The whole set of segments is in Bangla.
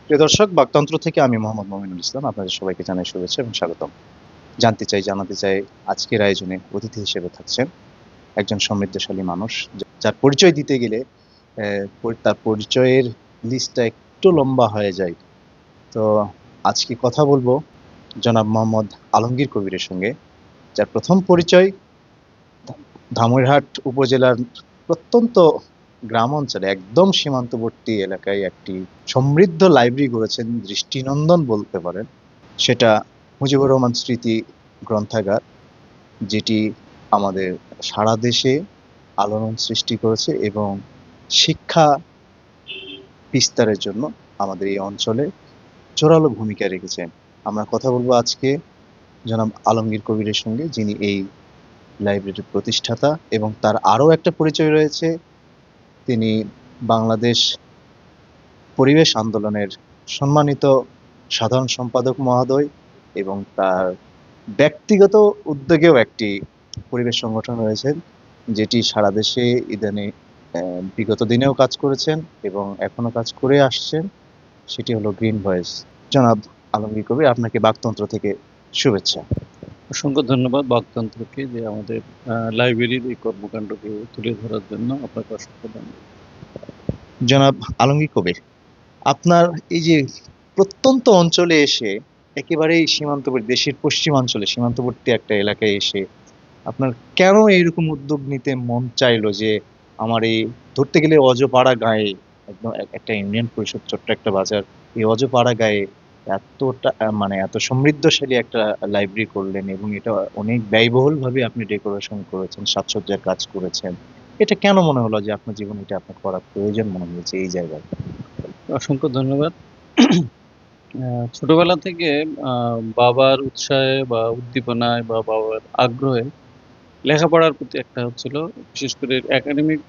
প্রিয় দর্শক, বাকতন্ত্র থেকে আমি মোহাম্মদ মমিনুল ইসলাম আপনাদের সবাইকে জানাই শুভেচ্ছা এবং স্বাগতম। জানাতে চাই আজকের আয়োজনে অতিথি হিসেবে থাকছেন একজন সমৃদ্ধশালী মানুষ, যার পরিচয় দিতে গেলে তার পরিচয়ের লিস্টটা একটু লম্বা হয়ে যায়। তো আজকে কথা বলবো জনাব মোহাম্মদ আলমগীর কবিরের সঙ্গে, যার প্রথম পরিচয় ধামইরহাট উপজেলার প্রত্যন্ত গ্রাম অঞ্চলে একদম সীমান্তবর্তী এলাকায় একটি সমৃদ্ধ লাইব্রেরি গড়েছেন, দৃষ্টিনন্দন বলতে পারেন। সেটা মুজিবুর রহমান স্মৃতি গ্রন্থাগার, যেটি আমাদের সারা দেশে আলোড়ন সৃষ্টি করেছে এবং শিক্ষা বিস্তারের জন্য আমাদের এই অঞ্চলে জোরালো ভূমিকা রেখেছেন। আমরা কথা বলবো আজকে জনাব আলমগীর কবিরের সঙ্গে, যিনি এই লাইব্রেরির প্রতিষ্ঠাতা, এবং তার আরও একটা পরিচয় রয়েছে। তিনি বাংলাদেশ পরিবেশ আন্দোলনের সম্মানিত সাধারণ সম্পাদক মহোদয়, এবং তার ব্যক্তিগত উদ্যোগেও একটি পরিবেশ সংগঠন রয়েছে, যেটি সারা দেশে ইদানিং বিগত দিনেও কাজ করেছেন এবং এখনো কাজ করে আসছেন। সেটি হলো গ্রিন ভয়েস। জনাব আলমগীর কবির, আপনাকে বাকতন্ত্র থেকে শুভেচ্ছা। অসংখ্য ধন্যবাদ বাকতন্ত্রকে যে আমাদের লাইব্রেরির এই কর্মকাণ্ডকে তুলে ধরার জন্য। আপনাকে অসংখ্য ধন্যবাদ। জনাব আলমগীর কবির, আপনার এই যে প্রত্যন্ত অঞ্চলে এসে, একেবারেই সীমান্তবর্তী দেশের পশ্চিমাঞ্চলে সীমান্তবর্তী একটা এলাকায় এসে আপনার কেন এরকম উদ্যোগ নিতে মন চাইলো যে আমার এই, ধরতে গেলে অজপাড়া গায়ে, একদম একটা ইউনিয়ন পরিষদ, ছোট্ট একটা বাজার, এই অজপাড়া গায়ে এতটা মানে এত সমৃদ্ধশালী একটা লাইব্রেরি করলেন, এবং এটা অনেক ব্যয়বহুল ভাবে আপনি ডেকোরেশন করেছেন, সাজসজ্জার কাজ করেছেন। এটা কেন মনে হলো যে আপনার জীবনে এটা আপনার করার প্রয়োজন মনে হয়েছে এই জায়গায়? অসংখ্য ধন্যবাদ। ছোটবেলা থেকে বাবার উৎসাহে বা উদ্দীপনায় বা বাবার আগ্রহে লেখাপড়ার প্রতি একটা হচ্ছিল, বিশেষ করে একাডেমিক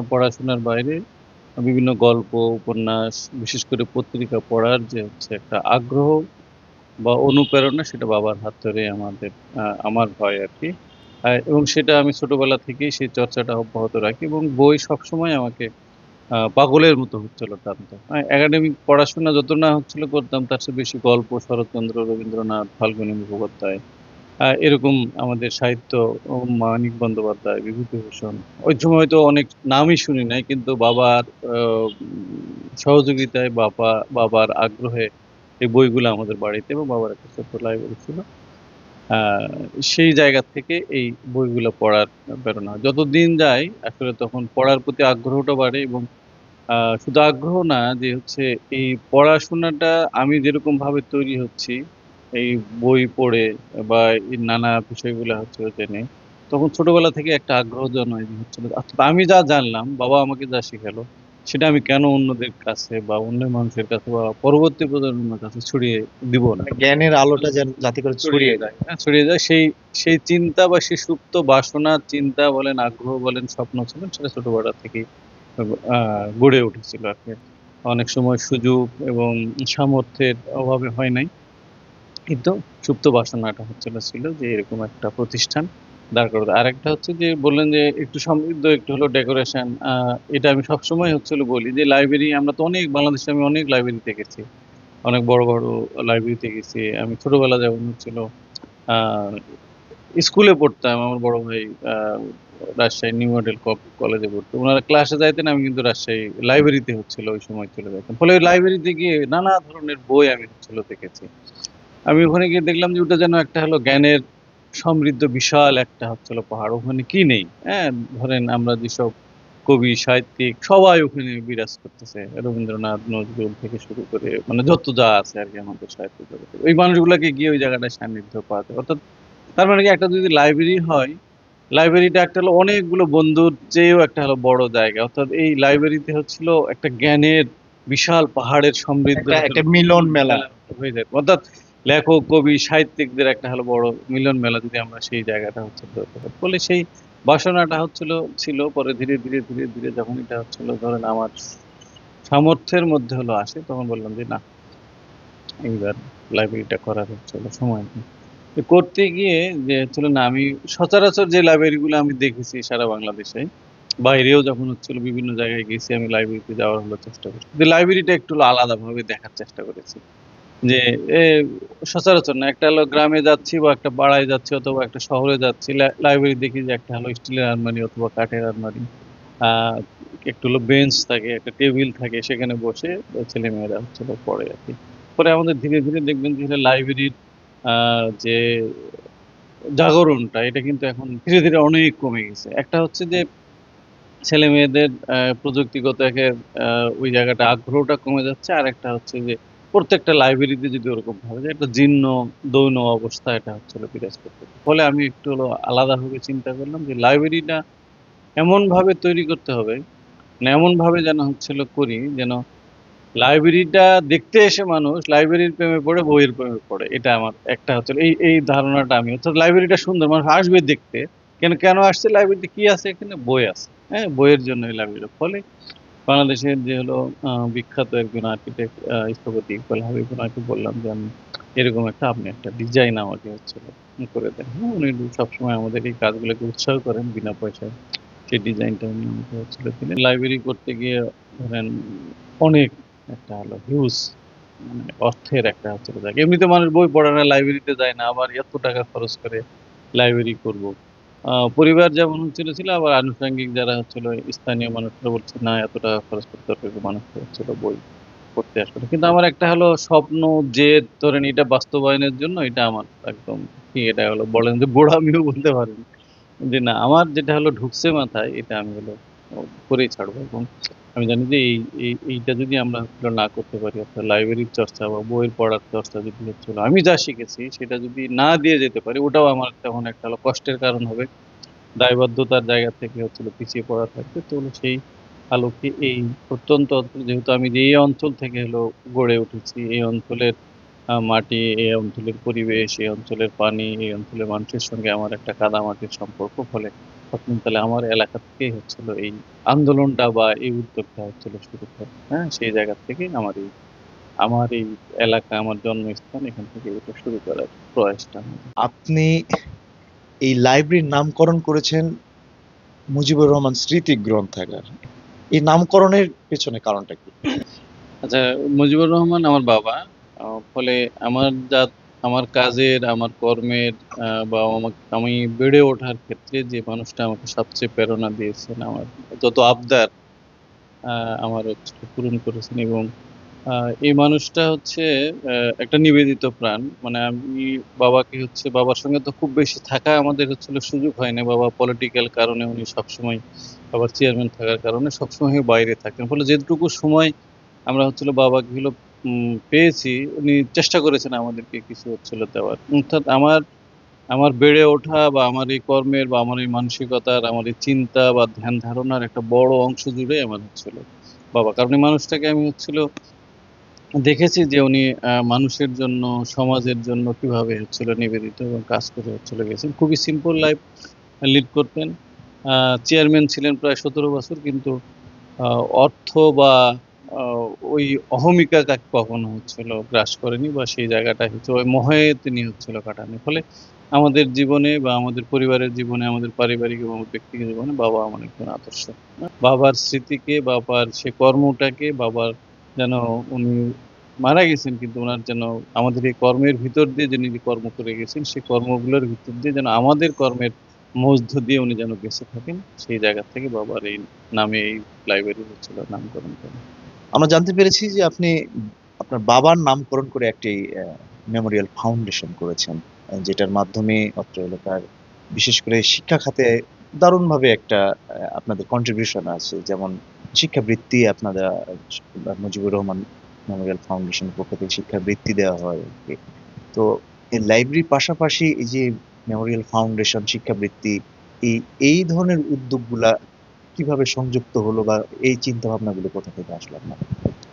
পড়াশোনার বাইরে বিভিন্ন গল্প, উপন্যাস, বিশেষ করে পত্রিকা পড়ার যে হচ্ছে একটা আগ্রহ বা অনুপ্রেরণা, সেটা বাবার হাত ধরে আমার হয় আর কি। এবং সেটা আমি ছোটবেলা থেকেই সেই চর্চাটা অব্যাহত রাখি, এবং বই সবসময় আমাকে পাগলের মতো হচ্ছিল টানতো। একাডেমিক পড়াশোনা যত না হচ্ছিল করতাম, তার চেয়ে বেশি গল্প, শরৎচন্দ্র, রবীন্দ্রনাথ, ফাল্গুনী মুখোপাধ্যায়, এরকম আমাদের সাহিত্য, মানিক বন্দ্যোপাধ্যায়, বিভূতিভূষণ, ওই সময় তো অনেক নামই শুনি নাই, কিন্তু বাবার সহযোগিতায়, বাবার আগ্রহে এই বইগুলো আমাদের বাড়িতে, এবং বাবার একটা ছোট্ট লাইব্রেরি ছিল। সেই জায়গা থেকে এই বইগুলো পড়ার প্রেরণা। যত দিন যায় আসলে তখন পড়ার প্রতি আগ্রহটা বাড়ে, এবং শুধু আগ্রহ না, যে হচ্ছে এই পড়াশোনাটা আমি যেরকম ভাবে তৈরি হচ্ছি এই বই পড়ে বা এই নানা বিষয়গুলো হচ্ছে জেনে, তখন ছোটবেলা থেকে একটা আগ্রহ জন্মায় যে হচ্ছে অর্থাৎ আমি যা জানলাম, বাবা আমাকে যা শেখালো, সেটা আমি কেন অন্যদের কাছে বা অন্য মানুষের কাছে বা পরবর্তী প্রজন্মের কাছে ছড়িয়ে দিব না। জ্ঞানের আলোটা যেন যাতে করে ছড়িয়ে যায়। ছড়িয়ে যায়, সেই সেই চিন্তা বা সেই সুপ্ত বাসনা, চিন্তা বলেন, আগ্রহ বলেন, স্বপ্ন ছিলেন, সেটা ছোটবেলা থেকেই গড়ে উঠেছিল আর কি। অনেক সময় সুযোগ এবং সামর্থ্যের অভাবে হয় নাই, কিন্তু সুপ্ত বাসনাটা ছিল যে এরকম একটা প্রতিষ্ঠান দাঁড় করাতে। আরেকটা হচ্ছে যে বললেন যে একটু সমৃদ্ধ, একটু হলো ডেকোরেশন। এটা আমি সবসময় বলি যে লাইব্রেরি, আমরা তো অনেক, বাংলাদেশে আমি অনেক লাইব্রেরিতে গেছি, অনেক বড় বড় লাইব্রেরিতে গেছি। আমি ছোটবেলা যেমন আহ স্কুলে পড়তাম, আমার বড় ভাই রাজশাহী নিউ মডেল কলেজে পড়তো, ওনারা ক্লাসে যাইতেন, আমি কিন্তু রাজশাহী লাইব্রেরিতে ওই সময় চলে যেতাম। ফলে ওই লাইব্রেরিতে গিয়ে নানা ধরনের বই আমি দেখেছি। আমি ওখানে গিয়ে দেখলাম যে ওটা যেন একটা হলো জ্ঞানের সমৃদ্ধ বিশাল একটা পাহাড়। ওখানে কি নেই? হ্যাঁ, ধরেন আমরা যেসব কবি, সাহিত্যিক সবাই ওখানে বিরাজ করতেছে, রবীন্দ্রনাথ, নজরুল থেকে শুরু করে মানে যত যা আছে আর কি আমাদের সাহিত্য জগতে, ওই মানুষগুলোকে গিয়ে ওই জায়গাটায় সান্নিধ্য পাওয়াতে। অর্থাৎ তার মানে কি, একটা যদি লাইব্রেরি হয়, লাইব্রেরিটা একটা হলো অনেকগুলো বন্ধুর চেয়েও একটা হলো বড় জায়গা। অর্থাৎ এই লাইব্রেরিতে হচ্ছিল একটা জ্ঞানের বিশাল পাহাড়ের সমৃদ্ধ একটা মিলন মেলা হয়ে যায়। অর্থাৎ লেখক, কবি, সাহিত্যিকদের একটা হলো বড় মিলন মেলা, যদি আমরা সেই জায়গাটা ধরতে পারি। ফলে সেই বাসনাটা ছিল। পরে ধীরে ধীরে ধীরে ধীরে যখন এটা ধরেন আমার সামর্থ্যের মধ্যে আসে, তখন বললাম যে না, এইবার লাইব্রেরিটা করার সময় নেই। করতে গিয়ে যে না, আমি সচরাচর যে লাইব্রেরিগুলো আমি দেখেছি সারা বাংলাদেশে, বাইরেও যখন হচ্ছিল বিভিন্ন জায়গায় গেছি, আমি লাইব্রেরিতে যাওয়ার হলো চেষ্টা করছি, কিন্তু লাইব্রেরিটা একটু হলো আলাদাভাবে দেখার চেষ্টা করেছি। যে এ সচরাচর না, একটা হলো গ্রামে যাচ্ছি বা একটা পাড়ায় যাচ্ছি অথবা একটা শহরে যাচ্ছি, লাইব্রেরি দেখি যে একটা হলো স্টিলের আলমারি অথবা কাঠের আলমারি, আহ একটু হলো বেঞ্চ থাকে, একটা টেবিল থাকে, সেখানে বসে ছেলে মেয়েরা হচ্ছিল পড়ে আর কি। পরে আমাদের ধীরে ধীরে দেখবেন যে লাইব্রেরির যে জাগরণটা, এটা কিন্তু এখন ধীরে ধীরে অনেক কমে গেছে। একটা হচ্ছে যে ছেলে মেয়েদের প্রযুক্তিগত ওই জায়গাটা আগ্রহটা কমে যাচ্ছে, আর একটা হচ্ছে যে প্রত্যেকটা লাইব্রেরিতে যদি ওরকম ভাবে যে একটা জীর্ণ দৈন অবস্থা এটা হচ্ছিল বিরাজ করতে, ফলে আমি একটু হলো আলাদাভাবে চিন্তা করলাম যে লাইব্রেরিটা এমন ভাবে তৈরি করতে হবে, মানে এমন ভাবে যেন হচ্ছিল করি যেন লাইব্রেরিটা দেখতে এসে মানুষ লাইব্রেরির প্রেমে পড়ে, বইয়ের প্রেমে পড়ে। এটা আমার একটা হচ্ছে এই এই ধারণাটা, আমি হচ্ছে লাইব্রেরিটা সুন্দর, মানুষ আসবে দেখতে। কেন কেন আসছে, লাইব্রেরিতে কি আছে, এখানে বই আছে, হ্যাঁ, বইয়ের জন্য এই লাইব্রেরিটা। ফলে বাংলাদেশের যে হলো বিখ্যাত একজন আর্কিটেক্ট, স্থপতি ইকবাল হাবিব, ওনাকে বললাম যে আমি এরকম একটা, আপনি একটা ডিজাইন আমাকে হচ্ছিল করে দেন। হ্যাঁ, উনি সবসময় আমাদের এই কাজগুলোকে উৎসাহ করেন বিনা পয়সায়। সেই ডিজাইনটা উনি আমাকে হচ্ছিল দিলেন। লাইব্রেরি করতে গিয়ে ধরেন অনেক একটা হলো হিউজ, মানে অর্থের একটা হচ্ছে জায়গা। এমনিতে মানুষ বই পড়ে না, লাইব্রেরিতে যায় না, আবার এত টাকা খরচ করে লাইব্রেরি করব। পরিবার যেমন হচ্ছিল ছিল, আবার আনুষঙ্গিক যারা হচ্ছিল স্থানীয় মানুষরা বলছে না, এত টাকা খরচ করতে হবে, মানুষ হচ্ছিল বই পড়তে আসবে না। কিন্তু আমার একটা হলো স্বপ্ন, যে ধরেন এটা বাস্তবায়নের জন্য, এটা আমার একদম কি, এটা হলো বলেন যে গোড়ামিও বলতে পারেন, যে না, আমার যেটা হলো ঢুকছে মাথায়, এটা আমি হলো করেই ছাড়বো। এবং আমি জানি যে এইটা যদি আমরা হলো না করতে পারি, অর্থাৎ লাইব্রেরির চর্চা বা বইয়ের পড়ার চর্চা যদি হচ্ছিল, আমি যা শিখেছি সেটা যদি না দিয়ে যেতে পারি, ওটাও আমার তখন একটা হলো কষ্টের কারণ হবে, দায়বদ্ধতার জায়গা থেকে হচ্ছিল পিছিয়ে পড়া থাকবে। তো হলো সেই আলোকে এই প্রত্যন্ত অঞ্চল, যেহেতু আমি যে এই অঞ্চল থেকে হলো গড়ে উঠেছি, এই অঞ্চলের মাটি, এই অঞ্চলের পরিবেশ, এই অঞ্চলের পানি, এই অঞ্চলের মানুষের সঙ্গে আমার একটা কাদামাটির সম্পর্ক, ফলে তখন তাহলে আমার এলাকা থেকেই হচ্ছিল এই আন্দোলনটা বা এই উদ্যোগটা হচ্ছিল শুরু করে। হ্যাঁ, সেই জায়গা থেকে আমার এই এলাকা, আমার জন্মস্থান, এখান থেকে এটা শুরু করার প্রয়াসটা আমার। আপনি এই লাইব্রেরির নামকরণ করেছেন মুজিবুর রহমান স্মৃতি গ্রন্থাগার। এই নামকরণের পেছনে কারণটা কি? আচ্ছা, মুজিবুর রহমান আমার বাবা। ফলে আমার কাজের, আমার কর্মের, বা আমি বেড়ে ওঠার ক্ষেত্রে যে মানুষটা আমাকে সবচেয়ে প্রেরণা দিয়েছেন, আমার যত আবদার আমার হচ্ছে পূরণ করেছেন, এবং এই মানুষটা হচ্ছে একটা নিবেদিত প্রাণ। মানে আমি বাবাকে হচ্ছে, বাবার সঙ্গে তো খুব বেশি থাকা আমাদের হচ্ছিল সুযোগ হয় না, বাবা পলিটিক্যাল কারণে উনি সবসময়, আবার চেয়ারম্যান থাকার কারণে সবসময় বাইরে থাকেন। ফলে যেটুকু সময় আমরা হচ্ছিল বাবাকে হলো পেয়েছি, উনি চেষ্টা করেছেন আমাদেরকে কিছু হচ্ছিল দেওয়ার। অর্থাৎ আমার আমার বেড়ে ওঠা বা আমার এই কর্মের বা আমার এই মানসিকতার, আমার এই চিন্তা বা ধ্যান ধারণার একটা বড় অংশ জুড়ে আমার হচ্ছিল বাবা। কারণ এই মানুষটাকে আমি হচ্ছিল দেখেছি যে উনি মানুষের জন্য, সমাজের জন্য কিভাবে হচ্ছিল নিবেদিত এবং কাজ করে হচ্ছিল গেছেন। খুবই সিম্পল লাইফ লিড করতেন। চেয়ারম্যান ছিলেন প্রায় 17 বছর, কিন্তু অর্থ বা আহ, ওই অহমিকা তাকে কখনো হচ্ছিল গ্রাস করেনি, বা সেই জায়গাটা হচ্ছে ওই মোহে তিনি হচ্ছিল কাটানি। ফলে আমাদের জীবনে বা আমাদের পরিবারের জীবনে, আমাদের পারিবারিক এবং ব্যক্তিগত জীবনে বাবা আমার একজন আদর্শ। বাবার স্মৃতিকে, বাবার সে কর্মটাকে, বাবার যেন, উনি মারা গেছেন কিন্তু ওনার যেন আমাদের এই কর্মের ভিতর দিয়ে যিনি যে কর্ম করে গেছেন, সেই কর্মগুলোর ভিতর দিয়ে যেন আমাদের কর্মের মধ্য দিয়ে উনি যেন বেঁচে থাকেন, সেই জায়গা থেকে বাবার এই নামে এই লাইব্রেরি হচ্ছিল নামকরণ করেন। আমরা জানতে পেরেছি যে আপনি আপনার বাবার নামকরণ করে একটি মেমোরিয়াল ফাউন্ডেশন করেছেন, যেটার মাধ্যমে অত্র এলাকার বিশেষ করে শিক্ষা খাতে দারুণভাবে একটা আপনাদের কন্ট্রিবিউশন আছে। যেমন শিক্ষাবৃত্তি আপনারা মুজিবুর রহমান মেমোরিয়াল ফাউন্ডেশনের পক্ষ থেকে শিক্ষাবৃত্তি দেওয়া হয়। তো এই লাইব্রেরির পাশাপাশি এই যে মেমোরিয়াল ফাউন্ডেশন, শিক্ষাবৃত্তি, এই এই ধরনের উদ্যোগগুলা কিভাবে সংযুক্ত হলো, বা এই চিন্তা ভাবনাগুলো কোথা থেকে আসলো আপনার?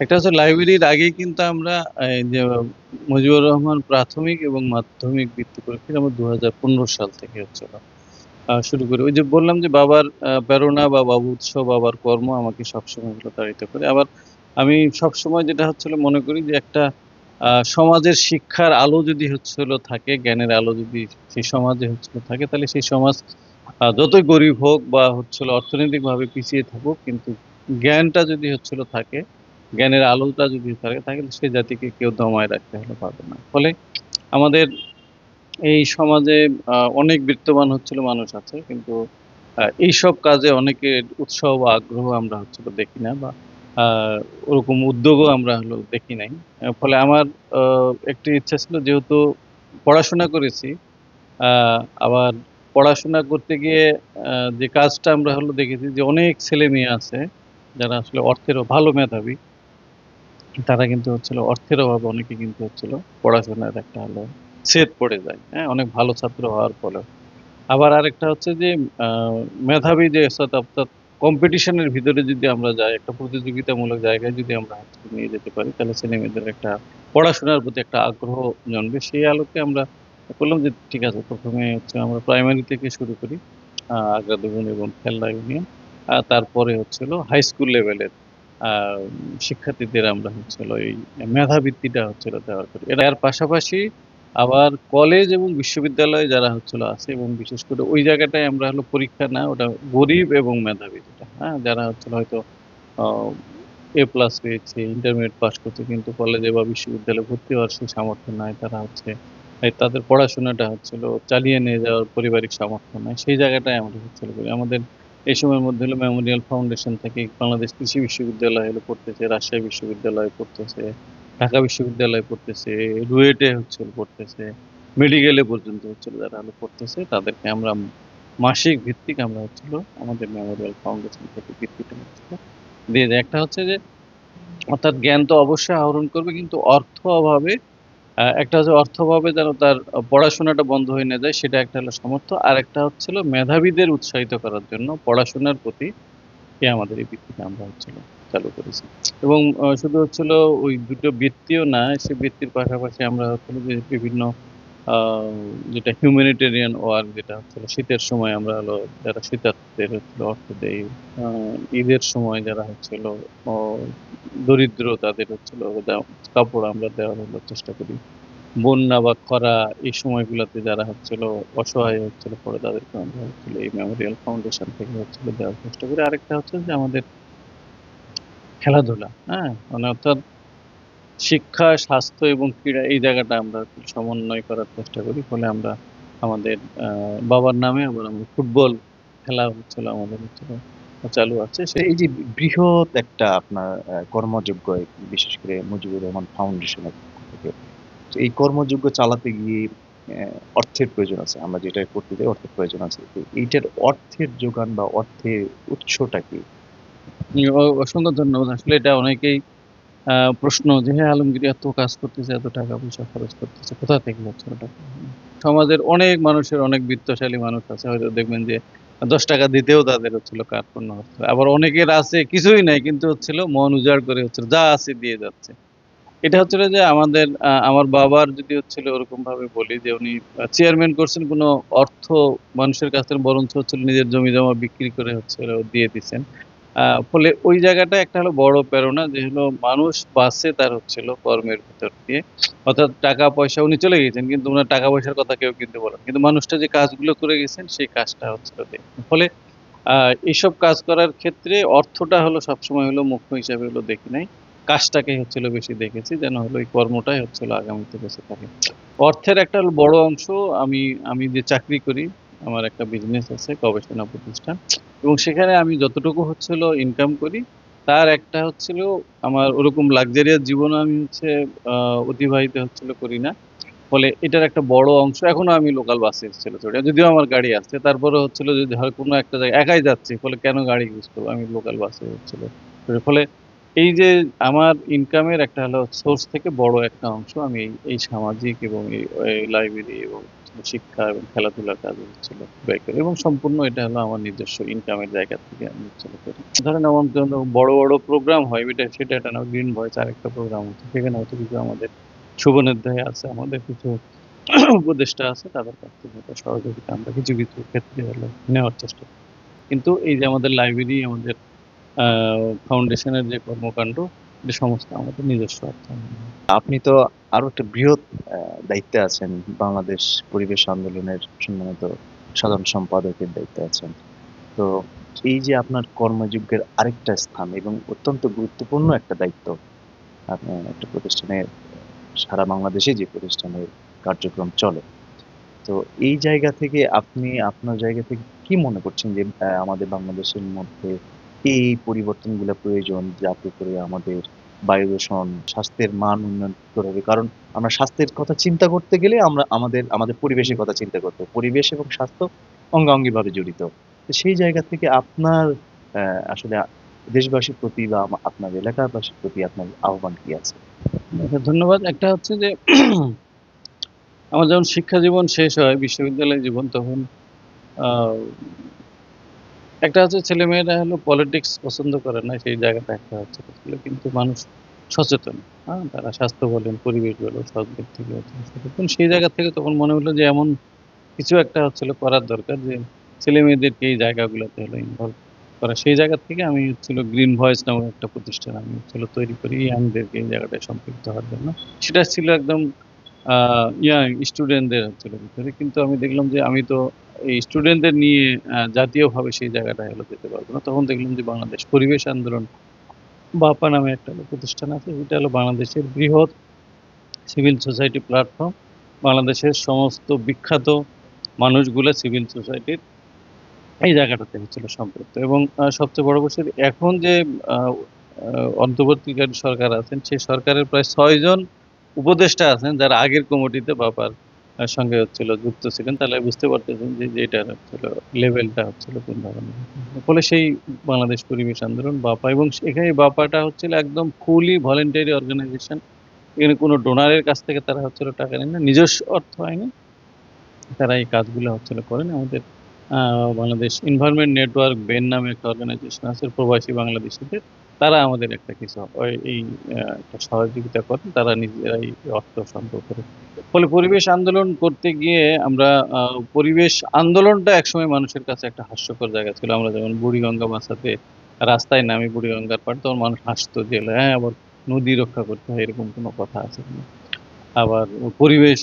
একটা হচ্ছে লাইব্রেরির আগেই কিন্তু আমরা যে মুজিবুর রহমান প্রাথমিক এবং মাধ্যমিক বৃত্তি পরীক্ষা আমরা 2015 সাল থেকে হচ্ছিল শুরু করি। ওই যে বললাম যে বাবার প্রেরণা বা বাবা উৎস, বাবার কর্ম আমাকে সবসময় হলো তাড়িত করে। আবার আমি সবসময় যেটা হচ্ছিল মনে করি যে একটা সমাজের শিক্ষার আলো যদি হচ্ছিল থাকে, জ্ঞানের আলো যদি সেই সমাজে হচ্ছিল থাকে, তাহলে সেই সমাজ যতই গরিব হোক বা হচ্ছিল অর্থনৈতিকভাবে পিছিয়ে থাকুক, কিন্তু জ্ঞানটা যদি হচ্ছিল থাকে, জ্ঞানের আলোটা যদি থাকে তাহলে সে জাতিকে কেউ দমায় রাখতে হলে পারবে না। ফলে আমাদের এই সমাজে অনেক বিত্তবান হচ্ছিল মানুষ আছে, কিন্তু এইসব কাজে অনেকের উৎসাহ বা আগ্রহ আমরা হচ্ছিল দেখি না, বা ওরকম উদ্যোগও আমরা হলো দেখি নাই। ফলে আমার একটি ইচ্ছা ছিল, যেহেতু পড়াশোনা করেছি, আবার পড়াশোনা করতে গিয়ে যে কাজটা আমরা হলো দেখেছি যে অনেক ছেলে মেয়ে আছে যারা আসলে অর্থেরও ভালো মেধাবী, তারা কিন্তু হচ্ছিল অর্থের অভাবে অনেকে কিন্তু হচ্ছিল পড়াশোনার একটা হলো ছেদ পড়ে যায়, হ্যাঁ, অনেক ভালো ছাত্র হওয়ার ফলেও। আবার আরেকটা হচ্ছে যে মেধাবী যে অর্থাৎ কম্পিটিশনের ভিতরে যদি আমরা যাই, একটা প্রতিযোগিতামূলক জায়গায় যদি আমরা হচ্ছে নিয়ে যেতে পারি, তাহলে ছেলে মেয়েদের একটা পড়াশোনার প্রতি একটা আগ্রহ জন্মবে। সেই আলোকে আমরা বললাম যে ঠিক আছে, প্রথমে হচ্ছে আমরা প্রাইমারি থেকে শুরু করি, আগ্রাদী এবং খেলনা ইউনিয়ন, তারপরে হচ্ছিল হাই স্কুল লেভেলের শিক্ষার্থীদের আমরা হচ্ছিল এই মেধাবৃত্তিটা হচ্ছিল দেওয়ার করি। এর পাশাপাশি আবার কলেজ এবং বিশ্ববিদ্যালয়ে যারা হচ্ছিল আছে, এবং বিশেষ করে ওই জায়গাটায় আমরা হলো পরীক্ষা না, ওটা গরিব এবং মেধাবী যেটা, হ্যাঁ, যারা হচ্ছিল হয়তো A+ পেয়েছে, ইন্টারমিডিয়েট পাস করছে, কিন্তু কলেজে বা বিশ্ববিদ্যালয়ে ভর্তি হওয়ার সেই সামর্থ্য নাই, তারা হচ্ছে তাদের পড়াশোনাটা হচ্ছিল চালিয়ে নিয়ে যাওয়ার পারিবারিক সামর্থ্য নাই, সেই জায়গাটায় আমরা হচ্ছিল করি। আমাদের এই সময়ের মধ্যে হলো মেমোরিয়াল ফাউন্ডেশন থেকে বাংলাদেশ কৃষি বিশ্ববিদ্যালয় হলো পড়তেছে, রাজশাহী বিশ্ববিদ্যালয়ে পড়তেছে, ঢাকা বিশ্ববিদ্যালয়ে পড়তেছে, রুয়েটে হচ্ছে পড়তেছে, মেডিকেলে পর্যন্ত হচ্ছিল যারা হলো পড়তেছে, তাদেরকে আমরা মাসিক ভিত্তিক আমরা হচ্ছিল আমাদের মেমোরিয়াল ফাউন্ডেশন থেকে ভিত্তিটা হচ্ছিল দিয়ে যায়। একটা হচ্ছে যে অর্থাৎ জ্ঞান তো অবশ্যই আহরণ করবে, কিন্তু অর্থ অভাবে একটা হচ্ছে অর্থ অভাবে যেন তার পড়াশোনাটা বন্ধ হয়ে না যায়, সেটা একটা হলো সামর্থ্য। আর একটা হচ্ছিল মেধাবীদের উৎসাহিত করার জন্য পড়াশোনার প্রতি আমাদের এই বৃত্তিটা আমরা হচ্ছিল চালু করেছি। এবং শুধু হচ্ছিল ওই দুটো বৃত্তিও না, সে বৃত্তির পাশাপাশি আমরা হচ্ছিল যে বিভিন্ন যেটা হিউম্যানিটেরিয়ান ওয়ার্ক, যেটা হচ্ছিল শীতের সময় আমরা হলো যারা শীতার্তদের হচ্ছিল অর্থ দেই, ঈদের সময় যারা হচ্ছিল দরিদ্র তাদের হচ্ছিল কাপড় আমরা দেওয়ার হলো চেষ্টা করি, বন্যা বা খরা এই সময়গুলোতে যারা হচ্ছিল অসহায় হচ্ছিল পরে, তাদেরকে আমরা হচ্ছিল এই মেমোরিয়াল ফাউন্ডেশন থেকে হচ্ছিল দেওয়ার চেষ্টা করি। আরেকটা হচ্ছে যে আমাদের খেলাধুলা, হ্যাঁ, মানে অর্থাৎ শিক্ষা, স্বাস্থ্য এবং ক্রীড়া এই জায়গাটা আমরা সমন্বয় করার চেষ্টা করি। ফলে আমরা আমাদের বাবার নামে আবার আমরা ফুটবল খেলা হচ্ছিল আমাদের হচ্ছিল চালু আছে। তো এই যে বৃহৎ একটা আপনার কর্মযোগ্য, বিশেষ করে মুজিবুর রহমান ফাউন্ডেশনের পক্ষ থেকে, তো এই কর্মযোগ্য চালাতে গিয়ে অর্থের প্রয়োজন আছে, আমরা যেটা করতে চাই অর্থের প্রয়োজন আছে, তো এইটার অর্থের যোগান বা অর্থের উৎসটা কি? অসংখ্য ধন্যবাদ। আসলে এটা অনেকেই প্রশ্ন যে হ্যাঁ, আলমগীর এত কাজ করতেছে, এত টাকা পয়সা খরচ করতেছে, কোথা থেকে হচ্ছে ওটা? সমাজের অনেক মানুষের, অনেক বিত্তশালী মানুষ আছে, হয়তো দেখবেন যে 10 টাকা দিতেও তাদের হচ্ছিল কার্পণ্য হচ্ছে। আবার অনেকের আছে কিছুই নাই, কিন্তু হচ্ছিল মন উজাড় করে হচ্ছিল যা আছে দিয়ে যাচ্ছে। এটা হচ্ছিল যে আমাদের আমার বাবার যদি হচ্ছিল ওরকম ভাবে বলি যে উনি চেয়ারম্যান করছেন কোনো অর্থ মানুষের কাছ থেকে, বরঞ্চ হচ্ছিল নিজের জমি জমা বিক্রি করে হচ্ছিল দিয়ে দিচ্ছেন। ফলে ওই জায়গাটা একটা হলো বড় প্রেরণা, যে হলো মানুষ বাঁচে তার হচ্ছিল কর্মের ভিতর দিয়ে। অর্থাৎ টাকা পয়সা উনি চলে গেছেন, কিন্তু ওনার টাকা পয়সার কথা কেউ কিন্তু বলেন, কিন্তু মানুষটা যে কাজগুলো করে গেছেন সেই কাজটা হচ্ছিল দেখুন। ফলে এইসব কাজ করার ক্ষেত্রে অর্থটা হলো সবসময় হলো মুখ্য হিসাবে হলো দেখি নাই, কাজটাকেই হচ্ছিল বেশি দেখেছি, যেন হলো এই কর্মটাই হচ্ছিল আগামীতে বেঁচে থাকে। অর্থের একটা বড় অংশ আমি আমি যে চাকরি করি, আমার একটা বিজনেস আছে, গবেষণা প্রতিষ্ঠান, এবং সেখানে আমি যতটুকু হচ্ছিল ইনকাম করি, তার একটা হচ্ছিল আমার ওরকম লাক্সারিয়াস জীবন আমি হচ্ছে অতিবাহিত হচ্ছিল করি না। ফলে এটার একটা বড় অংশ এখনো আমি লোকাল বাসে ছিল চড়ি, যদিও আমার গাড়ি আছে, তারপরে হচ্ছিল যদি হয় কোনো একটা জায়গায় একাই যাচ্ছি, ফলে কেন গাড়ি ইউজ করবো, আমি লোকাল বাসে হচ্ছিল চড়ি। ফলে এই যে আমার ইনকামের একটা হলো সোর্স থেকে বড় একটা অংশ আমি এই সামাজিক এবং এই লাইব্রেরি এবং শিক্ষা এবং খেলাধুলার কাজে হচ্ছিল ব্যয় করি, এবং সম্পূর্ণ এটা হলো আমার নিজস্ব ইনকামের জায়গা থেকে আমি হচ্ছিল করি। ধরেন আমার জন্য বড় বড় প্রোগ্রাম হয়, সেটা একটা না, গ্রিন ভয়েস আরেকটা প্রোগ্রাম হচ্ছে, সেখানে হয়তো কিছু আমাদের শুভনির্ধায় আছে, আমাদের কিছু উপদেষ্টা আছে, তাদের কাছ থেকে একটা সহযোগিতা আমরা কিছু কিছু ক্ষেত্রে হলো নেওয়ার চেষ্টা করি। কিন্তু এই যে আমাদের লাইব্রেরি, আমাদের ফাউন্ডেশনের যে কর্মকাণ্ড, এটা সমস্ত আমাদের নিজস্ব অর্থায়ন। আপনি তো আরো একটা বৃহৎ দায়িত্বে আছেন, বাংলাদেশ পরিবেশ আন্দোলনের সম্মানিত সাধারণ সম্পাদকের দায়িত্বে আছেন। তো এই যে আপনার কর্মযজ্ঞের আরেকটা স্থান এবং অত্যন্ত গুরুত্বপূর্ণ একটা দায়িত্ব, আপনি একটা প্রতিষ্ঠানে, সারা বাংলাদেশে যে প্রতিষ্ঠানের কার্যক্রম চলে, তো এই জায়গা থেকে আপনি আপনার জায়গা থেকে কি মনে করছেন যে আমাদের বাংলাদেশের মধ্যে এই পরিবর্তনগুলো প্রয়োজন, যাতে করে আমাদের বায়ু দূষণ, স্বাস্থ্যের মান উন্নয়ন করতে হবে? কারণ আমরা স্বাস্থ্যের কথা চিন্তা করতে গেলে আমরা আমাদের আমাদের পরিবেশের কথা চিন্তা করতে হবে। পরিবেশ এবং স্বাস্থ্য অঙ্গাঙ্গিভাবে জড়িত। তো সেই জায়গা থেকে আপনার আসলে দেশবাসীর প্রতি বা আপনার এলাকাবাসীর প্রতি আপনার আহ্বান কি আছে? আচ্ছা, ধন্যবাদ। একটা হচ্ছে যে আমার যখন শিক্ষা জীবন শেষ হয়, বিশ্ববিদ্যালয় জীবন, তখন আহ, একটা হচ্ছে ছেলেমেয়েরা হলো পলিটিক্স পছন্দ করে না, সেই জায়গাটা একটা হচ্ছে ছিল। কিন্তু মানুষ সচেতন, হ্যাঁ, তারা স্বাস্থ্য বলেন, পরিবেশ বলো, সব দিক থেকে হচ্ছে সচেতন। সেই জায়গা থেকে তখন মনে হলো যে এমন কিছু একটা হচ্ছিল করার দরকার, যে ছেলে মেয়েদেরকে এই জায়গাগুলোতে হলো ইনভলভ করা। সেই জায়গা থেকে আমি হচ্ছিল গ্রিন ভয়েস নামক একটা প্রতিষ্ঠান আমি হচ্ছিল তৈরি করি ইয়াংদেরকে এই জায়গাটায় সম্পৃক্ত হওয়ার জন্য। সেটা ছিল একদম ইয়াং স্টুডেন্টদের হচ্ছিল ভিতরে। কিন্তু আমি দেখলাম যে আমি তো এই স্টুডেন্টদের নিয়ে জাতীয়ভাবে সেই জায়গাটায় হলো যেতে পারবো না। তখন দেখলাম যে বাংলাদেশ পরিবেশ আন্দোলন বাপা নামে একটা হলো প্রতিষ্ঠান আছে, এটা হলো বাংলাদেশের বৃহৎ সিভিল সোসাইটি প্ল্যাটফর্ম। বাংলাদেশের সমস্ত বিখ্যাত মানুষগুলো সিভিল সোসাইটির এই জায়গাটাতে হচ্ছিল সম্পৃক্ত। এবং সবচেয়ে বড় বিষয়, এখন যে আহ, অন্তর্বর্তীকালীন সরকার আছেন, সেই সরকারের প্রায় 6 জন উপদেষ্টা আছেন যারা আগের কমিটিতে বাপার সঙ্গে হচ্ছিল যুক্ত ছিলেন। তাহলে বুঝতে পারতেছেন যে এটার হচ্ছিল লেভেলটা হচ্ছিল কোন ধরনের। ফলে সেই বাংলাদেশ পরিবেশ আন্দোলন বাপা, এবং এখানে বাপাটা হচ্ছিল একদম ফুলি ভলেন্টারি অর্গানাইজেশন। এখানে কোনো ডোনারের কাছ থেকে তারা হচ্ছিল টাকা নেন না, নিজস্ব অর্থ হয়নি, তারা এই কাজগুলো হচ্ছিল করেন। আমাদের বাংলাদেশ এনভায়রনমেন্ট নেটওয়ার্ক বেন নামে একটা অর্গানাইজেশন আছে প্রবাসী বাংলাদেশিদের, তারা আমাদের একটা কিছু এই একটা সহযোগিতা করেন, তারা নিজেরাই অর্থ সংগ্রহ করে। ফলে পরিবেশ আন্দোলন করতে গিয়ে আমরা পরিবেশ আন্দোলনটা একসময় মানুষের কাছে একটা হাস্যকর জায়গা ছিল। আমরা যেমন বুড়িগঙ্গা বাঁচাতে রাস্তায় নামি বুড়িগঙ্গার পাড়, তখন মানুষ হাসতো যে হ্যাঁ আবার নদী রক্ষা করতে হয়, এরকম কোনো কথা আছে কিনা। আবার পরিবেশ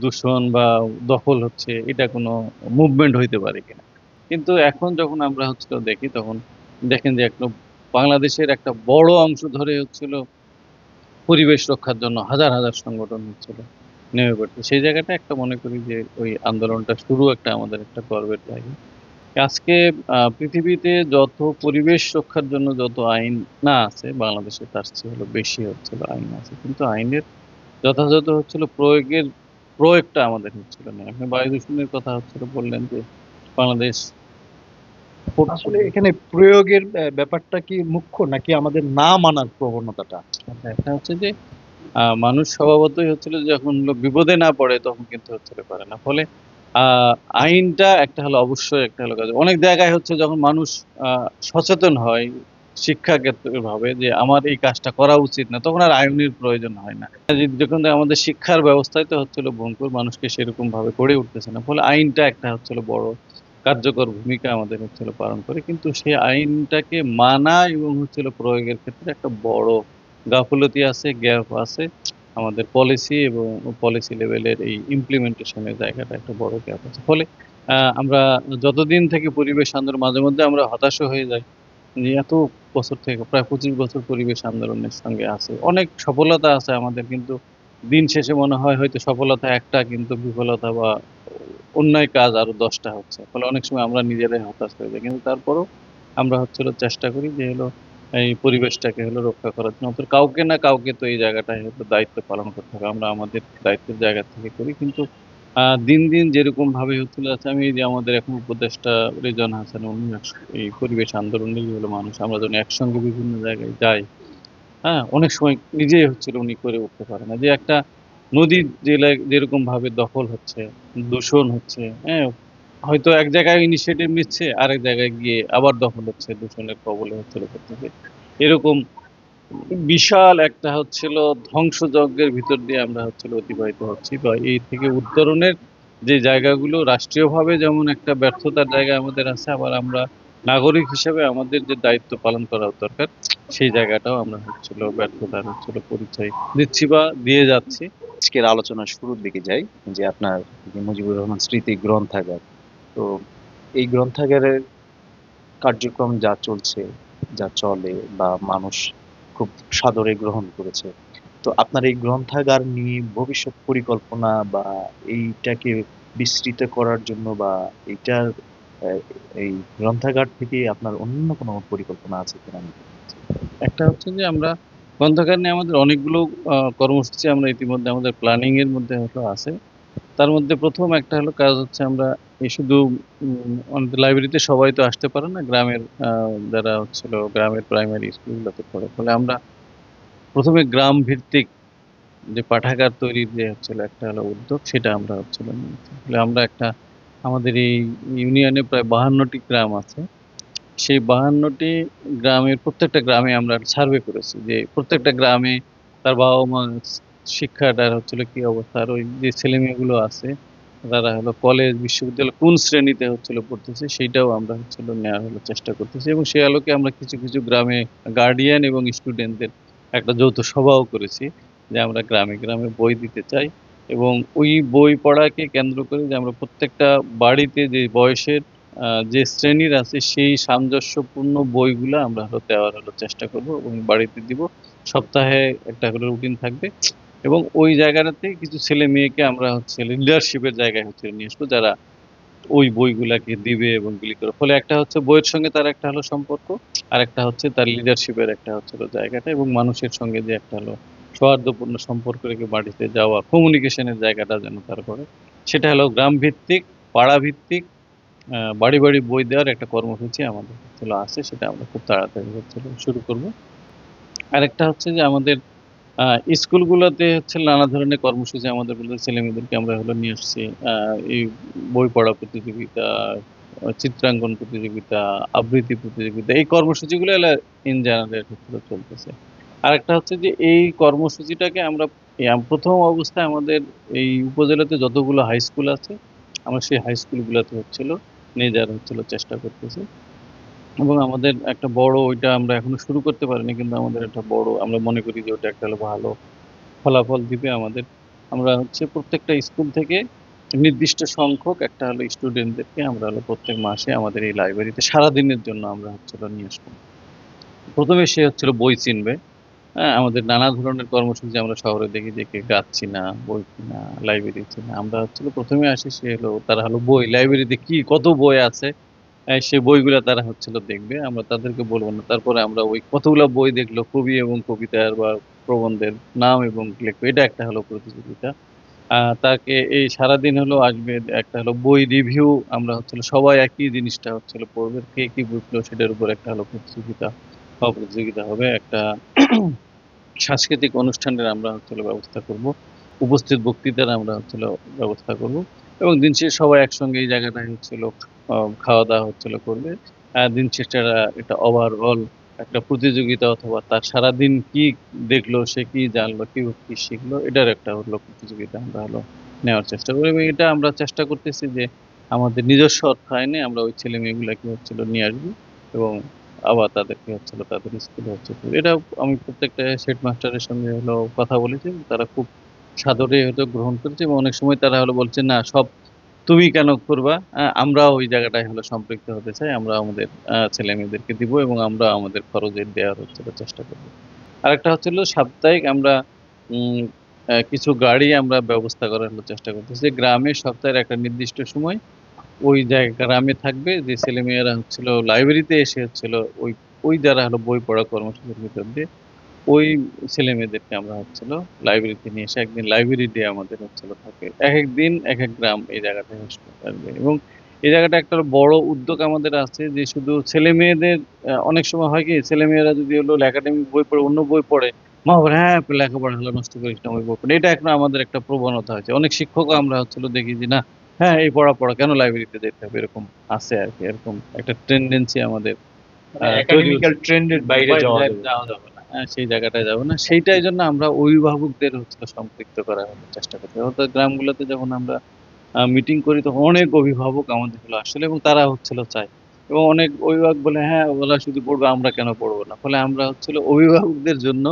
দূষণ বা দখল হচ্ছে, এটা কোনো মুভমেন্ট হইতে পারে কিনা। কিন্তু এখন যখন আমরা হচ্ছিল দেখি, তখন দেখেন যে একটা বাংলাদেশের একটা বড় অংশ ধরে হচ্ছিল পরিবেশ রক্ষার জন্য হাজার হাজার সংগঠন হচ্ছিল নেমে পড়ছে। সেই জায়গাটা একটা মনে করি যে ওই আন্দোলনটা শুরু একটা আমাদের একটা গর্বের জায়গা। আজকে পৃথিবীতে যত পরিবেশ রক্ষার জন্য যত আইন না আছে, বাংলাদেশে তার চেয়ে হলো বেশি হচ্ছিল আইন আছে, কিন্তু আইনের যথাযথ হচ্ছিল প্রয়োগটা আমাদের হচ্ছিল না। আপনি বায়ু দূষণের কথা হচ্ছিল বললেন যে বাংলাদেশ আসলে এখানে প্রয়োগের ব্যাপারটা কি মুখ্য, নাকি আমাদের না মানার প্রবণতাটা? একটা হচ্ছে যে মানুষ স্বভাবতই হচ্ছিল যে যখন হলো বিপদে না পড়ে তখন কিন্তু হচ্ছিল পারে না। ফলে আহ, আইনটা একটা হলো অবশ্যই একটা হলো কাজ। অনেক জায়গায় হচ্ছে যখন মানুষ সচেতন হয় শিক্ষা ক্ষেত্রে ভাবে যে আমার এই কাজটা করা উচিত না, তখন আর আইনের প্রয়োজন হয় না। যখন আমাদের শিক্ষার ব্যবস্থায় তো হচ্ছিল ভঙ্গুর, মানুষকে সেরকম ভাবে গড়ে উঠতেছে না, ফলে আইনটা একটা হচ্ছিল বড় কার্যকর ভূমিকা আমাদের হচ্ছিল পালন করে। কিন্তু সেই আইনটাকে মানা এবং হচ্ছিল প্রয়োগের ক্ষেত্রে একটা বড় গাফলতি আছে, গ্যাপ আছে। আমাদের পলিসি এবং পলিসি লেভেলের এই ইমপ্লিমেন্টেশনের জায়গাটা একটা বড় গ্যাপ আছে। ফলে আমরা যতদিন থেকে পরিবেশ আন্দোলন, মাঝে মধ্যে আমরা হতাশ হয়ে যাই যে এত বছর থেকে, প্রায় 25 বছর পরিবেশ আন্দোলনের সঙ্গে আছে, অনেক সফলতা আছে আমাদের, কিন্তু দিন শেষে মনে হয় হয়তো সফলতা একটা, কিন্তু বিফলতা বা অন্যায় কাজ আরো 10টা হচ্ছে। ফলে অনেক সময় আমরা নিজেরাই হতাশ হয়ে যাই। কিন্তু তারপরেও আমরা হচ্ছিল চেষ্টা করি যে হলো এই পরিবেশটাকে হলো রক্ষা করার জন্য। অন্তত কাউকে না কাউকে তো এই জায়গাটায় হয়তো দায়িত্ব পালন করতে হবে, আমরা আমাদের দায়িত্বের জায়গা থেকে করি। কিন্তু দিন দিন যেরকম ভাবে হচ্ছিল, আছে আমি এই যে আমাদের এখন উপদেষ্টা রেজন হাসান, উনি এই পরিবেশ আন্দোলনের হলো মানুষ, আমরা যখন একসঙ্গে বিভিন্ন জায়গায় যাই, হ্যাঁ, অনেক সময় নিজেই হচ্ছিল উনি করে উঠতে পারে না। যে একটা নদীর যেরকম ভাবে দখল হচ্ছে, দূষণ হচ্ছে, হ্যাঁ, হয়তো এক জায়গায় ইনিশিয়েটিভ নিচ্ছে, আরেক জায়গায় গিয়ে আবার দখল হচ্ছে, দূষণের কবলে হচ্ছিল করতেছে। এরকম বিশাল একটা হচ্ছিল ধ্বংসযজ্ঞের ভিতর দিয়ে আমরা হচ্ছিল অতিবাহিত হচ্ছি। বা এই থেকে উত্তরণের যে জায়গাগুলো রাষ্ট্রীয়ভাবে যেমন একটা ব্যর্থতার জায়গা আমাদের আছে, আবার আমরা নাগরিক হিসেবে আমাদের যে দায়িত্ব পালন করা দরকার, সেই জায়গাটাও আমরা হচ্ছিল ব্যর্থতার হচ্ছিল পরিচয় দিচ্ছি বা দিয়ে যাচ্ছি। আজকের আলোচনার শুরুর দিকে যাই, যে আপনার যে মুজিবুর রহমান স্মৃতি গ্রন্থাগার, তো এই গ্রন্থাগারের কার্যক্রম যা চলছে, যা চলে বা মানুষ খুব সাদরে গ্রহণ করেছে, তো আপনার এই গ্রন্থাগার নিয়ে ভবিষ্যৎ পরিকল্পনা বা এইটাকে বিস্তৃত করার জন্য বা এইটার আহ, এই গ্রন্থাগার থেকে আপনার অন্য কোনো পরিকল্পনা আছে কিনা আমি জানতে চাচ্ছি। একটা হচ্ছে যে আমরা গ্রন্থাগার নিয়ে আমাদের অনেকগুলো কর্মসূচি আমরা ইতিমধ্যে আমাদের প্ল্যানিং এর মধ্যে হলো আছে। তার মধ্যে প্রথম একটা হলো কাজ হচ্ছে আমরা এই শুধু আমাদের লাইব্রেরিতে সবাই তো আসতে পারে না, গ্রামের যারা হচ্ছিল গ্রামের প্রাইমারি স্কুলগুলোতে পড়ে, ফলে আমরা প্রথমে গ্রাম ভিত্তিক যে পাঠাগার তৈরির যে হচ্ছিল একটা হলো উদ্যোগ, সেটা আমরা হচ্ছিল নিয়েছি। ফলে আমরা একটা আমাদের এই ইউনিয়নে প্রায় 52টি গ্রাম আছে। সেই 52টি গ্রামের প্রত্যেকটা গ্রামে আমরা সার্ভে করেছি যে প্রত্যেকটা গ্রামে তার বাবা মা শিক্ষাটার হচ্ছিল কি অবস্থা, আর ওই যে ছেলে মেয়েগুলো আছে তারা হলো কলেজ বিশ্ববিদ্যালয় কোন শ্রেণীতে হচ্ছিল পড়তেছে, সেইটাও আমরা হচ্ছিল নেওয়ার হলো চেষ্টা করতেছি। এবং সেই আলোকে আমরা কিছু কিছু গ্রামে গার্ডিয়ান এবং স্টুডেন্টদের একটা যৌথ সভাও করেছি যে আমরা গ্রামে গ্রামে বই দিতে চাই। এবং ওই বই পড়াকে কেন্দ্র করে যে আমরা প্রত্যেকটা বাড়িতে যে বয়সের যে শ্রেণীর আছে সেই সামঞ্জস্যপূর্ণ বইগুলো আমরা হলো দেওয়ার হলো চেষ্টা করব এবং বাড়িতে দিব। সপ্তাহে একটা করে রুটিন থাকবে এবং ওই জায়গাটাতে কিছু ছেলে মেয়েকে আমরা হচ্ছে লিডারশিপের জায়গায় হচ্ছে নিয়ে আসবো, যারা ওই বইগুলাকে দিবে এবং বিলি করে। ফলে একটা হচ্ছে বইয়ের সঙ্গে তার একটা হলো সম্পর্ক, আর একটা হচ্ছে তার লিডারশিপের একটা হচ্ছে হলো জায়গাটা, এবং মানুষের সঙ্গে যে একটা হলো সৌহার্দ্যপূর্ণ সম্পর্ক রেখে বাড়িতে যাওয়া কমিউনিকেশনের জায়গাটা যেন তার করে, সেটা হলো গ্রাম ভিত্তিক, পাড়া ভিত্তিক বাড়ি বাড়ি বই দেওয়ার একটা কর্মসূচি আমাদের হচ্ছিল আছে, সেটা আমরা খুব তাড়াতাড়ি হচ্ছিল শুরু করব। আরেকটা হচ্ছে যে আমাদের স্কুলগুলোতে হচ্ছে নানা ধরনের কর্মসূচি আমাদের বলতে ছেলে মেয়েদেরকে আমরা হলো নিয়ে আসছি। এই বই পড়া প্রতিযোগিতা, চিত্রাঙ্কন প্রতিযোগিতা, আবৃত্তি প্রতিযোগিতা, এই কর্মসূচিগুলো ইন জেনারেল চলতেছে। আরেকটা হচ্ছে যে এই কর্মসূচিটাকে আমরা প্রথম অবস্থায় আমাদের এই উপজেলাতে যতগুলো হাই স্কুল আছে আমরা সেই হাই স্কুলগুলোতে হচ্ছিল নিয়ে যাওয়ার হচ্ছিল চেষ্টা করতেছি। এবং আমাদের একটা বড়, ওইটা আমরা এখনো শুরু করতে পারিনি, কিন্তু আমাদের একটা বড় আমরা মনে করি যে ওটা একটা হলো ভালো ফলাফল দিবে আমাদের। আমরা হচ্ছে প্রত্যেকটা স্কুল থেকে নির্দিষ্ট সংখ্যক একটা হলো স্টুডেন্টদেরকে আমরা হলো প্রত্যেক মাসে আমাদের এই লাইব্রেরিতে সারাদিনের জন্য আমরা হচ্ছিল নিয়ে আসবো। প্রথমে সে হচ্ছিল বই চিনবে। হ্যাঁ, আমাদের নানা ধরনের কর্মসূচি আমরা শহরে দেখি যে কে গাছ চিনা, বই চিনা, লাইব্রেরি চিনা। আমরা হচ্ছিল প্রথমে আসি, সে হলো তারা হলো বই লাইব্রেরিতে কি কত বই আছে সে বইগুলা তারা হচ্ছিল দেখবে, আমরা তাদেরকে বলবো না। তারপরে আমরা ওই কতগুলা বই দেখলো, কবি এবং কবিতার বা প্রবন্ধের নাম এবং লিখবে, এটা একটা হলো প্রতিযোগিতা। তাকে এই সারাদিন হলো আসবে একটা হলো বই রিভিউ, আমরা হচ্ছিল সবাই একই জিনিসটা হচ্ছিল পড়বে, কে কি বই পড়লো সেটার উপর একটা হলো প্রতিযোগিতা হবে। একটা সাংস্কৃতিক অনুষ্ঠানের আমরা হচ্ছিল ব্যবস্থা করব, উপস্থিত বক্তৃতার আমরা হচ্ছিল ব্যবস্থা করব, এবং দিন শেষে সবাই একসঙ্গে এই জায়গাটায় হচ্ছিল খাওয়া দাওয়া হচ্ছিল করবে। দিন শেষে এটা ওভারঅল একটা প্রতিযোগিতা, অথবা তার সারাদিন কি দেখলো, সে কি জানলো, কি কি শিখলো, এটার একটা হলো প্রতিযোগিতা আমরা হলো নেওয়ার চেষ্টা করি। এবং এটা আমরা চেষ্টা করতেছি যে আমাদের নিজস্ব অর্থায়নে আমরা ওই ছেলে মেয়েগুলাকে হচ্ছিল নিয়ে আসবো এবং আবার তাদেরকে হচ্ছিল তাদের স্কুলে হচ্ছে এটা। আমি প্রত্যেকটা হেডমাস্টারের সঙ্গে হলো কথা বলেছি, তারা খুব সাদরে হয়তো গ্রহণ করেছে, এবং অনেক সময় তারা হলো বলছে না সব তুমি কেন করবা, আমরাও ওই জায়গাটায় হলো সম্পৃক্ত হতে চাই, আমরা আমাদের ছেলে মেয়েদেরকে দিব এবং আমরা আমাদের খরচের দেওয়ার হচ্ছে চেষ্টা করব। আরেকটা হচ্ছিল সাপ্তাহিক আমরা উম, কিছু গাড়ি আমরা ব্যবস্থা করার হলো চেষ্টা করতেছি, যে গ্রামে সপ্তাহের একটা নির্দিষ্ট সময় ওই জায়গা গ্রামে থাকবে, যে ছেলে মেয়েরা হচ্ছিল লাইব্রেরিতে এসে হচ্ছিল ওই ওই যারা হলো বই পড়া কর্মসূচির ভিতর দিয়ে ওই ছেলে মেয়েদেরকে আমরা হচ্ছিল লাইব্রেরিতে নিয়ে এসে একদিন লাইব্রেরি ডে আমাদের হচ্ছিল থাকে, এক এক দিন এক এক গ্রাম এই জায়গাটায় থাকবে। এবং এই জায়গাটা একটা বড় উদ্যোগ আমাদের আছে যে শুধু ছেলে মেয়েদের অনেক সময় হয় কি ছেলে মেয়েরা যদি হলো একাডেমিক বই পড়ে অন্য বই পড়ে, মা বলে হ্যাঁ লেখাপড়া হলো নষ্ট করিস না ওই বই পড়ে, এটা এখন আমাদের একটা প্রবণতা হয়েছে। অনেক শিক্ষকও আমরা হচ্ছিল দেখি যে না, হ্যাঁ এই পড়া কেন লাইব্রেরিতে যেতে হবে, এরকম আছে আর কি, এরকম একটা টেন্ডেন্সি আমাদের তৈরি একাডেমিক্যাল ট্রেন্ডের বাইরে যাওয়া যাবে না। যাওয়া যাবে না, সেই জায়গাটায় যাবো না। সেইটাই জন্য আমরা অভিভাবকদের হচ্ছে সম্পৃক্ত করার চেষ্টা করছি। অর্থাৎ গ্রামগুলোতে যখন আমরা মিটিং করি তখন অনেক অভিভাবক আমাদের হলো আসলে, এবং তারা হচ্ছিল চায়, এবং অনেক অভিভাবক বলে হ্যাঁ ওরা শুধু পড়বে, আমরা কেন পড়বো না। ফলে আমরা হচ্ছিল অভিভাবকদের জন্য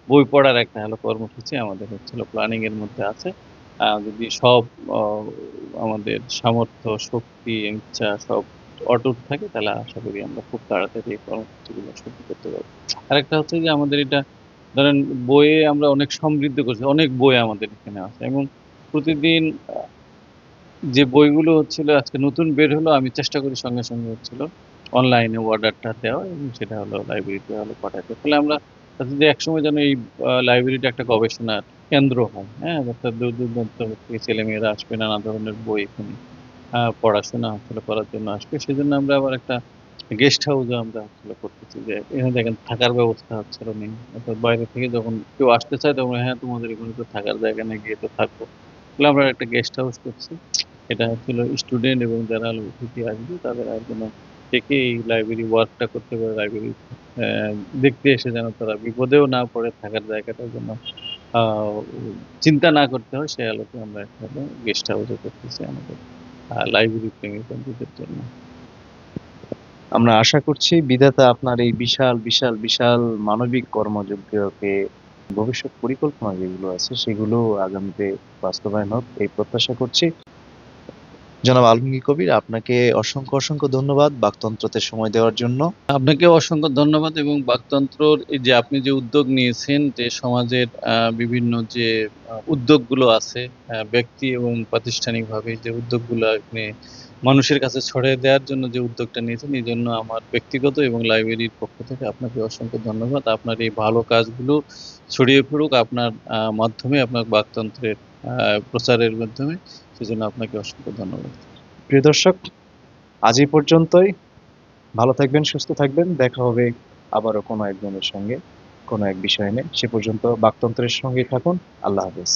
বই পড়ার একটা হলো কর্মসূচি আমাদের হচ্ছিল প্ল্যানিং এর মধ্যে আছে। যদি সব আমাদের সামর্থ্য, শক্তি, ইচ্ছা সব অটুট থাকে, তাহলে আশা করি আমরা খুব তাড়াতাড়ি এই কর্মসূচিগুলো শুরু করতে পারবো। আরেকটা হচ্ছে যে আমাদের এটা ধরেন বইয়ে আমরা অনেক সমৃদ্ধ করছি, অনেক বই আমাদের এখানে আছে এবং প্রতিদিন যে বইগুলো হচ্ছিল আজকে নতুন বের হলো, আমি চেষ্টা করি সঙ্গে সঙ্গে হচ্ছিল অনলাইনে অর্ডারটা দেওয়া এবং সেটা হলো লাইব্রেরিতে হলো পাঠাতে। ফলে আমরা চাচ্ছি যে একসময় যেন এই লাইব্রেরিটা একটা গবেষণার কেন্দ্র হয়, হ্যাঁ? অর্থাৎ দূর দূরান্ত থেকে ছেলেমেয়েরা আসবে, নানা ধরনের বই এখানে পড়াশোনা আসলে করার জন্য আসবে। সেজন্য আমরা আবার একটা গেস্ট হাউসও আমরা আসলে করতেছি, যে এখানে দেখেন থাকার ব্যবস্থা হচ্ছিল নেই। অর্থাৎ বাইরে থেকে যখন কেউ আসতে চায় তখন হ্যাঁ, তোমাদের এখানে তো থাকার জায়গা নেই, গিয়ে তো থাকবো। ফলে আমরা একটা গেস্ট হাউস করছি। এটা হচ্ছিল স্টুডেন্ট এবং যারা হলো অতিথি আসবে তাদের আর যেন থেকে এই লাইব্রেরি ওয়ার্কটা করতে পারে, লাইব্রেরি দেখতে এসে যেন তারা বিপদেও না পড়ে, থাকার জায়গাটার জন্য আহ, চিন্তা না করতে হয়, সে আলোকে আমরা একটা গেস্ট হাউসও করতেছি আমাদের লাইব্রেরি প্রেমী বন্ধুদের জন্য। আমরা আশা করছি বিধাতা আপনার এই বিশাল বিশাল বিশাল মানবিক কর্মযজ্ঞকে ভবিষ্যৎ পরিকল্পনা যেগুলো আছে সেগুলো আগামীতে বাস্তবায়ন হোক এই প্রত্যাশা করছি। জনাব আলমগীর কবির, আপনাকে অসংখ্য অসংখ্য ধন্যবাদ বাকতন্ত্রতে সময় দেওয়ার জন্য। আপনাকে অসংখ্য ধন্যবাদ এবং বাকতন্ত্রর এই যে আপনি যে উদ্যোগ নিয়েছেন, যে সমাজের বিভিন্ন যে উদ্যোগগুলো আছে, ব্যক্তি এবং প্রাতিষ্ঠানিকভাবে যে উদ্যোগগুলো আপনি মানুষের কাছে ছড়িয়ে দেওয়ার জন্য যে উদ্যোগটা নিয়েছেন, এই জন্য আমার ব্যক্তিগত এবং লাইব্রেরির পক্ষ থেকে আপনাকে অসংখ্য ধন্যবাদ। আপনার এই ভালো কাজগুলো ছড়িয়ে পড়ুক আপনার মাধ্যমে, আপনার বাকতন্ত্রের প্রচারের মাধ্যমে। সেজন্য আপনাকে অসংখ্য ধন্যবাদ। প্রিয় দর্শক, আজ এই পর্যন্তই। ভালো থাকবেন, সুস্থ থাকবেন। দেখা হবে আবারও কোনো একজনের সঙ্গে কোনো এক বিষয় নিয়ে। সে পর্যন্ত বাকতন্ত্রের সঙ্গেই থাকুন। আল্লাহ হাফেজ।